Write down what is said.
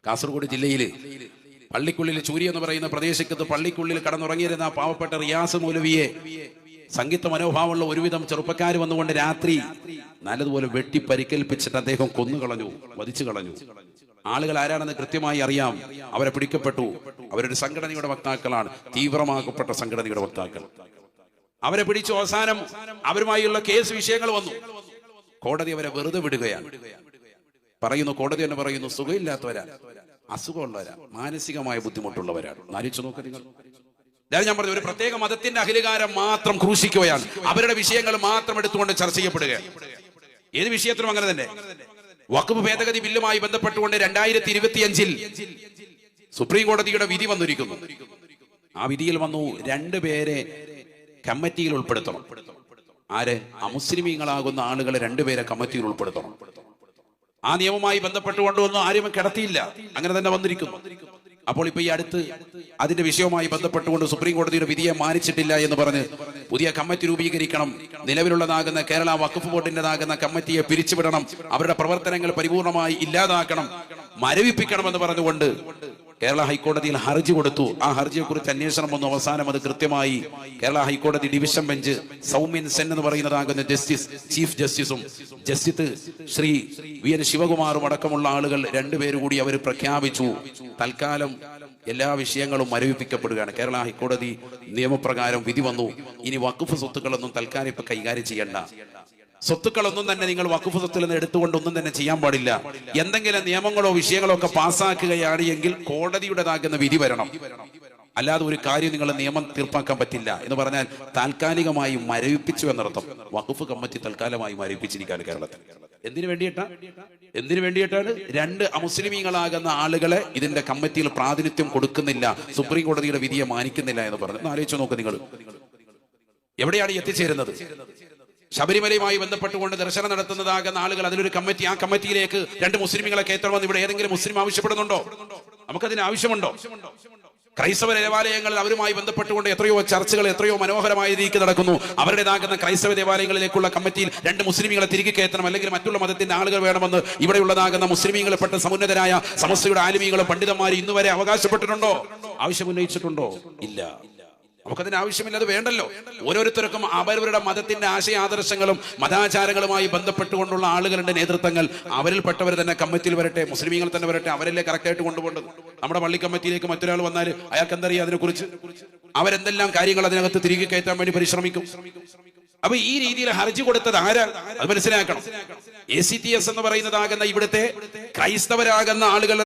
കാസർഗോഡ് ജില്ലയിൽ പള്ളിക്കുള്ളിൽ ചൂരി എന്ന് പറയുന്ന പ്രദേശത്ത് പള്ളിക്കുള്ളിൽ കടന്നുറങ്ങിയിരുന്ന പാവപ്പെട്ട റിയാസ് മൗലവിയെ സംഗീത മനോഭാവമുള്ള ഒരുവിധം ചെറുപ്പക്കാർ വന്നുകൊണ്ട് രാത്രി നല്ലതുപോലെ വെട്ടി പരിക്കേൽപ്പിച്ചിട്ട് അദ്ദേഹം കൊന്നുകളഞ്ഞു, വധിച്ചു കളഞ്ഞു. ആളുകൾ ആരാണെന്ന് കൃത്യമായി അറിയാം. അവരെ പിടിക്കപ്പെട്ടു. അവരൊരു സംഘടനയുടെ വക്താക്കളാണ്, തീവ്രമാക്കപ്പെട്ട സംഘടനയുടെ വക്താക്കൾ. അവരെ പിടിച്ചു. അവസാനം അവരുമായുള്ള കേസ് വിഷയങ്ങൾ വന്നു. കോടതി അവരെ വെറുതെ വിടുകയാണ്. പറയുന്നു, കോടതി തന്നെ പറയുന്നു, സുഖമില്ലാത്തവരാ, അസുഖമുള്ളവരാ, മാനസികമായ ബുദ്ധിമുട്ടുള്ളവരാണ്. നാലിച്ചു നോക്ക് നിങ്ങൾ. ഞാൻ പറഞ്ഞു, ഒരു പ്രത്യേക മതത്തിന്റെ അഖിലകാരം മാത്രം ക്രൂശിക്കുകയാണ്. അവരുടെ വിഷയങ്ങൾ മാത്രം എടുത്തുകൊണ്ട് ചർച്ച ചെയ്യപ്പെടുകയാണ്. ഏത് വിഷയത്തിലും അങ്ങനെ തന്നെ. വഖഫ് ഭേദഗതി ബില്ലുമായി ബന്ധപ്പെട്ടുകൊണ്ട് 2025 സുപ്രീം കോടതിയുടെ വിധി വന്നിരിക്കുന്നു. ആ വിധിയിൽ വന്നു 2 പേരെ കമ്മിറ്റിയിൽ ഉൾപ്പെടുത്തണം. ആരെ? അമുസ്ലിമീങ്ങളാകുന്ന ആളുകളെ 2 പേരെ കമ്മിറ്റിയിൽ ഉൾപ്പെടുത്തണം. ആ നിയമവുമായി ബന്ധപ്പെട്ടുകൊണ്ടൊന്നും ആരും കിടത്തിയില്ല, അങ്ങനെ തന്നെ വന്നിരിക്കുന്നു. അപ്പോൾ ഇപ്പൊ ഈ അടുത്ത് അതിന്റെ വിഷയവുമായി ബന്ധപ്പെട്ടുകൊണ്ട് സുപ്രീം കോടതിയുടെ വിധിയെ മാനിച്ചിട്ടില്ല എന്ന് പറഞ്ഞ് പുതിയ കമ്മിറ്റി രൂപീകരിക്കണം, നിലവിലുള്ളതാകുന്ന കേരള വഖഫ് ബോർഡിന്റേതാകുന്ന കമ്മിറ്റിയെ പിരിച്ചുവിടണം, അവരുടെ പ്രവർത്തനങ്ങൾ പരിപൂർണമായി ഇല്ലാതാക്കണം, മരവിപ്പിക്കണമെന്ന് പറഞ്ഞുകൊണ്ട് കേരള ഹൈക്കോടതിയിൽ ഹർജി കൊടുത്തു. ആ ഹർജിയെ കുറിച്ച് അന്വേഷണം വന്നു. അവസാനം അത് കൃത്യമായി കേരള ഹൈക്കോടതി ഡിവിഷൻ ബെഞ്ച് സൗമ്യൻ സെൻ എന്ന് പറയുന്നതാകുന്ന ജസ്റ്റിസ്, ചീഫ് ജസ്റ്റിസും ജസ്റ്റിസ് ശ്രീ വി.എൻ. ശിവകുമാറും അടക്കമുള്ള ആളുകൾ 2 പേര് കൂടി അവർ പ്രഖ്യാപിച്ചു, തൽക്കാലം എല്ലാ വിഷയങ്ങളും മരവിപ്പിക്കപ്പെടുകയാണ്. കേരള ഹൈക്കോടതി നിയമപ്രകാരം വിധി വന്നു. ഇനി വഖഫ് സ്വത്തുക്കളൊന്നും തൽക്കാലം ഇപ്പൊ കൈകാര്യം ചെയ്യണ്ട. സ്വത്തുക്കളൊന്നും തന്നെ നിങ്ങൾ വഖഫ് സ്വത്തിൽ നിന്ന് എടുത്തുകൊണ്ട് ഒന്നും തന്നെ ചെയ്യാൻ പാടില്ല. എന്തെങ്കിലും നിയമങ്ങളോ വിഷയങ്ങളോ ഒക്കെ പാസ്സാക്കുകയാണ് എങ്കിൽ കോടതിയുടേതാകുന്ന വിധി വരണം. അല്ലാതെ ഒരു കാര്യം നിങ്ങൾ നിയമം തീർപ്പാക്കാൻ പറ്റില്ല എന്ന് പറഞ്ഞാൽ താൽക്കാലികമായി മരവിപ്പിച്ചു എന്നർത്ഥം. വഖഫ് കമ്മിറ്റി തൽക്കാലമായി മരവിപ്പിച്ചിരിക്കുകയാണ് കേരളത്തിൽ. എന്തിനു വേണ്ടിയിട്ടാണ്? 2 അമുസ്ലിമീങ്ങളാകുന്ന ആളുകളെ ഇതിന്റെ കമ്മിറ്റിയിൽ പ്രാതിനിധ്യം കൊടുക്കുന്നില്ല, സുപ്രീം കോടതിയുടെ വിധിയെ മാനിക്കുന്നില്ല എന്ന് പറഞ്ഞു. ആലോചിച്ചു നോക്ക് നിങ്ങൾ, എവിടെയാണ് എത്തിച്ചേരുന്നത്? ശബരിമലയുമായി ബന്ധപ്പെട്ടുകൊണ്ട് ദർശനം നടത്തുന്നതാകുന്ന ആളുകൾ, അതിലൊരു കമ്മിറ്റി, ആ കമ്മിറ്റിയിലേക്ക് 2 മുസ്ലിമുകളെ കയറ്റണമെന്ന് ഇവിടെ ഏതെങ്കിലും മുസ്ലിം ആവശ്യപ്പെടുന്നുണ്ടോ? നമുക്കതിന് ആവശ്യമുണ്ടോ? ക്രൈസ്തവ ദേവാലയങ്ങളിൽ അവരുമായി ബന്ധപ്പെട്ടുകൊണ്ട് എത്രയോ ചർച്ചകൾ, എത്രയോ മനോഹരമായ രീതിക്ക് നടക്കുന്നു. അവരുടേതാകുന്ന ക്രൈസ്തവ ദേവാലയങ്ങളിലേക്കുള്ള കമ്മിറ്റിയിൽ 2 മുസ്ലിമുകളെ തിരികെ കയറ്റണം, അല്ലെങ്കിൽ മറ്റുള്ള മതത്തിന്റെ ആളുകൾ വേണമെന്ന് ഇവിടെയുള്ളതാകുന്ന മുസ്ലിമീങ്ങളെപ്പെട്ട സമുന്നതരായ സമസ്തയുടെ ആലിമീങ്ങളും പണ്ഡിതന്മാരും ഇന്നുവരെ അവകാശപ്പെട്ടിട്ടുണ്ടോ? ആവശ്യം ഉന്നയിച്ചിട്ടുണ്ടോ? ഇല്ല. നമുക്കതിന് ആവശ്യമില്ല, അത് വേണ്ടല്ലോ. ഓരോരുത്തർക്കും അവരവരുടെ മതത്തിന്റെ ആശയാദർശങ്ങളും മതാചാരങ്ങളുമായി ബന്ധപ്പെട്ടുകൊണ്ടുള്ള ആളുകളുടെ നേതൃത്വങ്ങൾ, അവരിൽപ്പെട്ടവർ തന്നെ കമ്മിറ്റിയിൽ വരട്ടെ, മുസ്ലിമീങ്ങൾ തന്നെ വരട്ടെ, അവരല്ലേ കറക്റ്റായിട്ട് കൊണ്ടുപോകേണ്ടത്. നമ്മുടെ പള്ളി കമ്മിറ്റിയിലേക്ക് മറ്റൊരാൾ വന്നാൽ അയാൾക്ക് എന്തറിയാം അതിനെക്കുറിച്ച്? അവരെന്തെല്ലാം കാര്യങ്ങൾ അതിനകത്ത് തിരികെ കയറ്റാൻ വേണ്ടി പരിശ്രമിക്കും. അപ്പൊ ഈ രീതിയിൽ ഹർജി കൊടുത്തത് ആരാ? അത് മനസ്സിലാക്കണം. ACTS എന്ന് പറയുന്നതാകുന്ന ഇവിടുത്തെ ക്രൈസ്തവരാകുന്ന ആളുകൾ